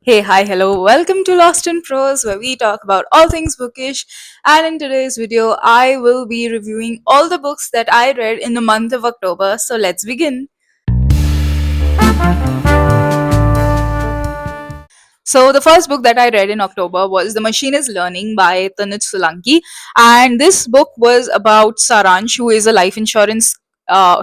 Hey, hi, hello, welcome to Lost in Prose, where we talk about all things bookish. And in today's video, I will be reviewing all the books that I read in the month of October. So let's begin. So the first book that I read in October was The Machine is Learning by Tanuj Solanki. And this book was about Saransh, who is a life insurance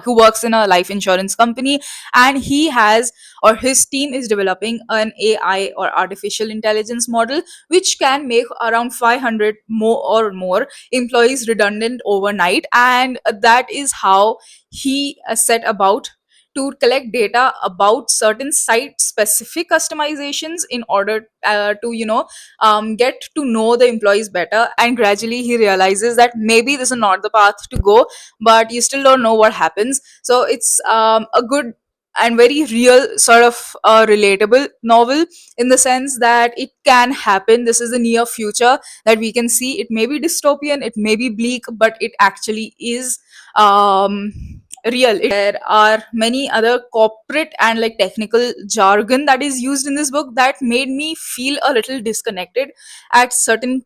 who works in a life insurance company, and he has or his team is developing an AI or artificial intelligence model which can make around 500 more employees redundant overnight, and that is how he set about to collect data about certain site specific customizations in order to get to know the employees better. And gradually he realizes that maybe this is not the path to go, but you still don't know what happens. So it's a good and very real sort of relatable novel, in the sense that it can happen. This is the near future that we can see. It may be dystopian, it may be bleak, but it actually is um real. There are many other corporate and like technical jargon that is used in this book that made me feel a little disconnected at certain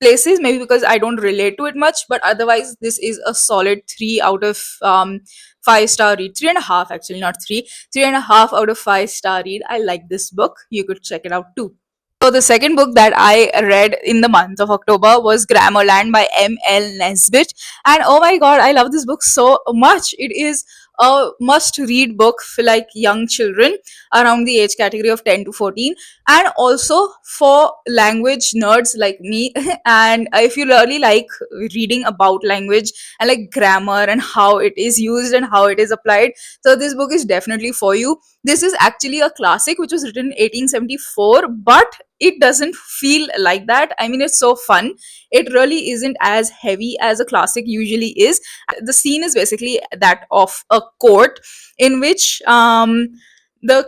places, maybe because I don't relate to it much. But otherwise, this is a solid 3 out of 5-star read. 3.5, actually, not 3. 3.5 out of 5-star read. I like this book. You could check it out too. So the second book that I read in the month of October was Grammarland by M.L. Nesbitt. And oh my god, I love this book so much. It is a must read book for like young children around the age category of 10 to 14, and also for language nerds like me. And if you really like reading about language and like grammar and how it is used and how it is applied, so this book is definitely for you. This is actually a classic which was written in 1874, but it doesn't feel like that. I mean, it's so fun. It really isn't as heavy as a classic usually is. The scene is basically that of a court in which the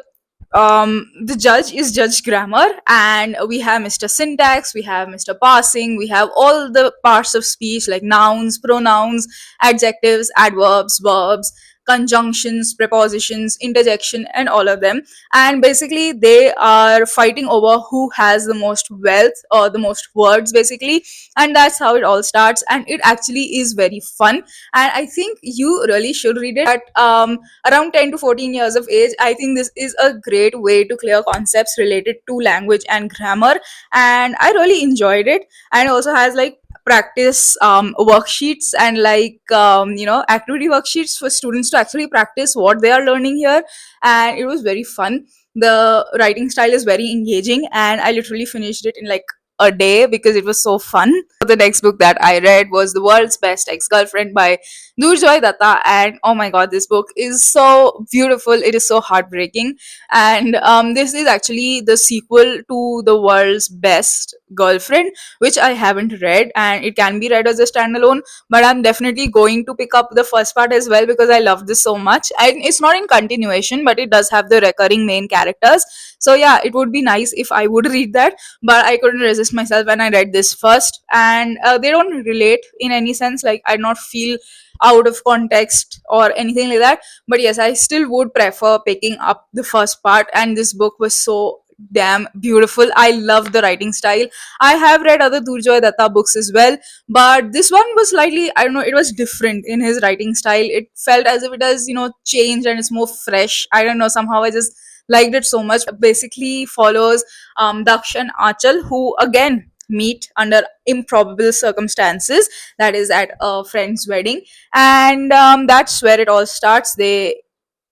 judge is Judge Grammar, and we have Mr. Syntax, we have Mr. Passing, we have all the parts of speech like nouns, pronouns, adjectives, adverbs, verbs, conjunctions, prepositions, interjection, and all of them. And basically, they are fighting over who has the most wealth or the most words, basically. And that's how it all starts. And it actually is very fun. And I think you really should read it. At around 10 to 14 years of age, I think this is a great way to clear concepts related to language and grammar. And I really enjoyed it. And it also has like practice worksheets and like activity worksheets for students to actually practice what they are learning here. And it was very fun. The writing style is very engaging, and I literally finished it in like a day because it was so fun. The next book that I read was The World's Best Ex-Girlfriend by Durjoy Datta, and oh my god, this book is so beautiful. It is so heartbreaking, and this is actually the sequel to The World's Best Girlfriend, which I haven't read, and it can be read as a standalone. But I'm definitely going to pick up the first part as well because I love this so much. And it's not in continuation, but it does have the recurring main characters. So yeah, it would be nice if I would read that, but I couldn't resist myself when I read this first. And they don't relate in any sense. Like I do not feel out of context or anything like that. But yes, I still would prefer picking up the first part. And this book was so damn beautiful. I love the writing style. I have read other Durjoy Datta books as well, but this one was slightly, I don't know, it was different in his writing style. It felt as if it has, changed and it's more fresh. I don't know, somehow I just liked it so much. Basically follows Daksh and Achal, who again meet under improbable circumstances, that is at a friend's wedding. And that's where it all starts. They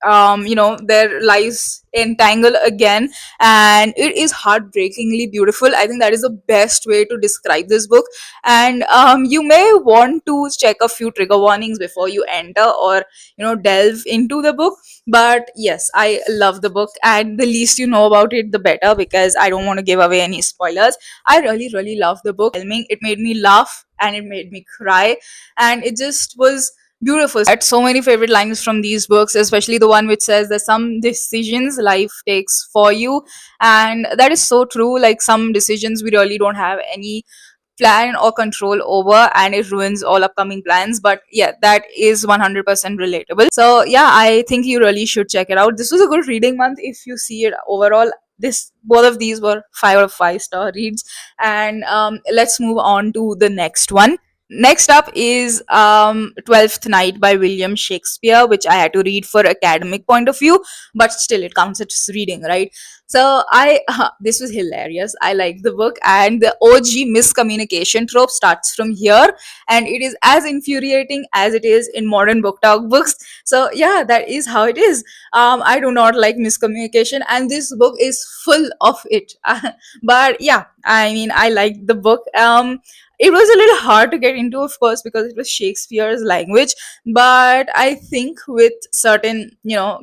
their lives entangle again, and it is heartbreakingly beautiful. I think that is the best way to describe this book. And you may want to check a few trigger warnings before you enter or delve into the book. But yes, I love the book, and the least you know about it the better, because I don't want to give away any spoilers. I really love the book. It made me laugh and it made me cry, and it just was beautiful. I had so many favorite lines from these books, especially the one which says that some decisions life takes for you. And that is so true. Like some decisions we really don't have any plan or control over, and it ruins all upcoming plans. But yeah, that is 100% relatable. So yeah, I think you really should check it out. This was a good reading month if you see it overall. this both of these were 5 out of 5 star reads. And let's move on to the next one. Next up is 12th Night by William Shakespeare, which I had to read for academic point of view, but still it counts as reading, right? So this was hilarious. I liked the book, and the OG miscommunication trope starts from here, and it is as infuriating as it is in modern book talk books. So yeah, that is how it is. I do not like miscommunication, and this book is full of it. But yeah, I mean, I liked the book. It was a little hard to get into, of course, because it was Shakespeare's language, but I think with certain,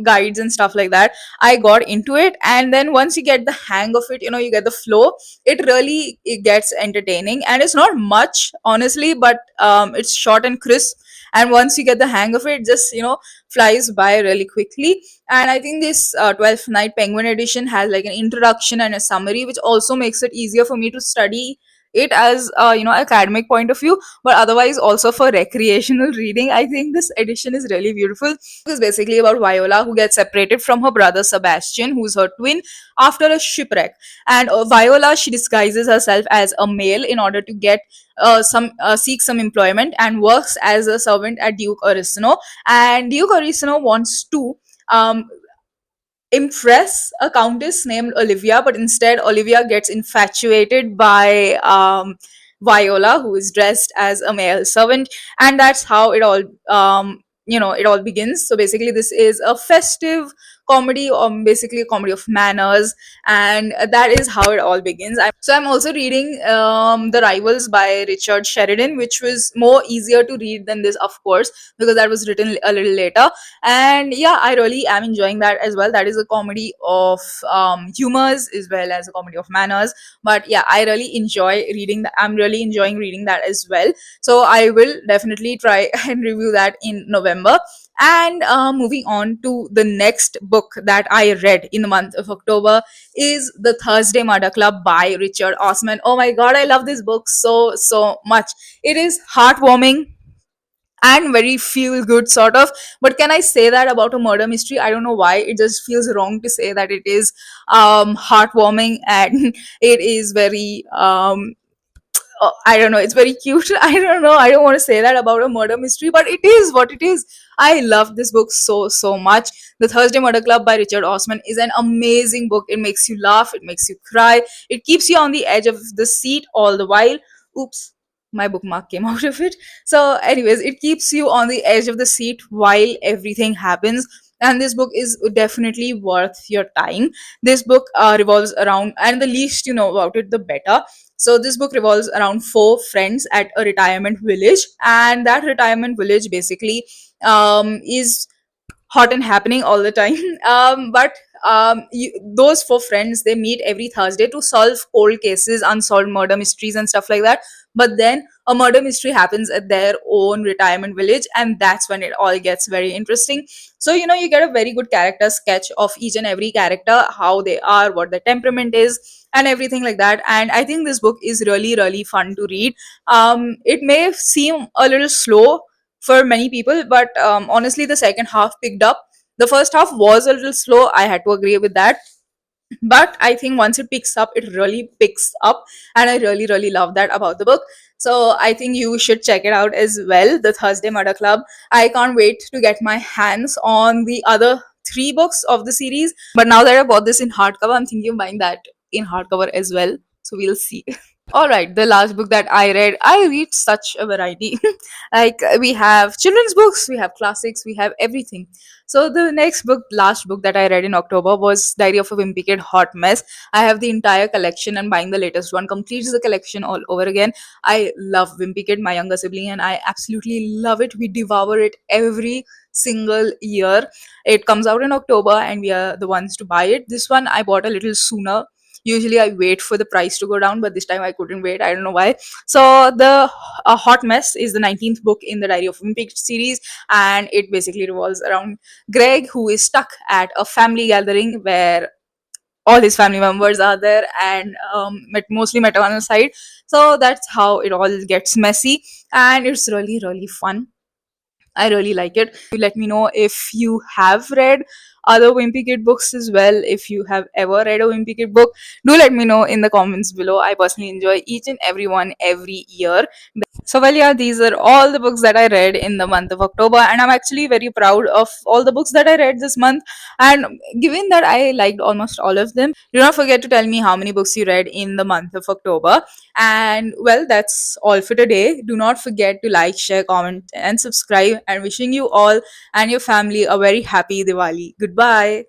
guides and stuff like that, I got into it. And then once you get the hang of it, you get the flow, it gets entertaining. And it's not much, honestly, but it's short and crisp. And once you get the hang of it, just, flies by really quickly. And I think this 12th Night Penguin edition has like an introduction and a summary, which also makes it easier for me to study it as academic point of view, but otherwise also for recreational reading. I think this edition is really beautiful. It's basically about Viola, who gets separated from her brother Sebastian, who's her twin, after a shipwreck. And Viola, she disguises herself as a male in order to get some seek some employment, and works as a servant at Duke Orisino. And Duke Orisino wants to um, impress a countess named Olivia, but instead Olivia gets infatuated by Viola, who is dressed as a male servant, and that's how it all begins. So basically, this is a festive comedy, or basically a comedy of manners, and that is how it all begins. I'm also reading The Rivals by Richard Sheridan, which was more easier to read than this, of course, because that was written a little later. And yeah, I really am enjoying that as well. That is a comedy of humors as well as a comedy of manners. But yeah, I really enjoy reading that. I'm really enjoying reading that as well. So I will definitely try and review that in November. And moving on to the next book that I read in the month of October is The Thursday Murder Club by Richard Osman. Oh my god, I love this book so much. It is heartwarming and very feel good, sort of. But can I say that about a murder mystery? I don't know why. It just feels wrong to say that it is heartwarming, and it is very I don't know, it's very cute. I don't know, I don't want to say that about a murder mystery, but it is what it is. I love this book so much. The Thursday Murder Club by Richard Osman is an amazing book. It makes you laugh, it makes you cry, it keeps you on the edge of the seat all the while. Oops, my bookmark came out of it. So anyways, it keeps you on the edge of the seat while everything happens, and this book is definitely worth your time. This book revolves around, and the least you know about it, the better. So this book revolves around four friends at a retirement village, and that retirement village basically is hot and happening all the time. But those four friends, they meet every Thursday to solve cold cases, unsolved murder mysteries, and stuff like that. But then a murder mystery happens at their own retirement village, and that's when it all gets very interesting. So you get a very good character sketch of each and every character, how they are, what their temperament is, and everything like that. And I think this book is really fun to read. It may seem a little slow for many people, but honestly, the second half picked up. The first half was a little slow, I had to agree with that, but I think once it picks up, it really picks up, and I really love that about the book. So I think you should check it out as well, The Thursday Murder Club. I can't wait to get my hands on the other three books of the series, but now that I bought this in hardcover, I'm thinking of buying that in hardcover as well, so we'll see. All right, the last book that I read such a variety. Like, we have children's books, we have classics, we have everything. So the last book that I read in October was Diary of a Wimpy Kid Hot Mess. I have the entire collection, and buying the latest one completes the collection all over again. I love Wimpy Kid, my younger sibling, and I absolutely love it. We devour it every single year. It comes out in October, and we are the ones to buy it. This one I bought a little sooner. Usually I wait for the price to go down, but this time I couldn't wait. I don't know why. So the Hot Mess is the 19th book in the Diary of Wimpy Kid series, and it basically revolves around Greg, who is stuck at a family gathering where all his family members are there, and mostly maternal side. So that's how it all gets messy, and it's really fun. I really like it. You let me know if you have read other Wimpy Kid books as well. If you have ever read a Wimpy Kid book, do let me know in the comments below. I personally enjoy each and every one every year. So, well, yeah, these are all the books that I read in the month of October, and I'm actually very proud of all the books that I read this month. And given that I liked almost all of them, do not forget to tell me how many books you read in the month of October. And well, that's all for today. Do not forget to like, share, comment, and subscribe. And wishing you all and your family a very happy Diwali. Goodbye.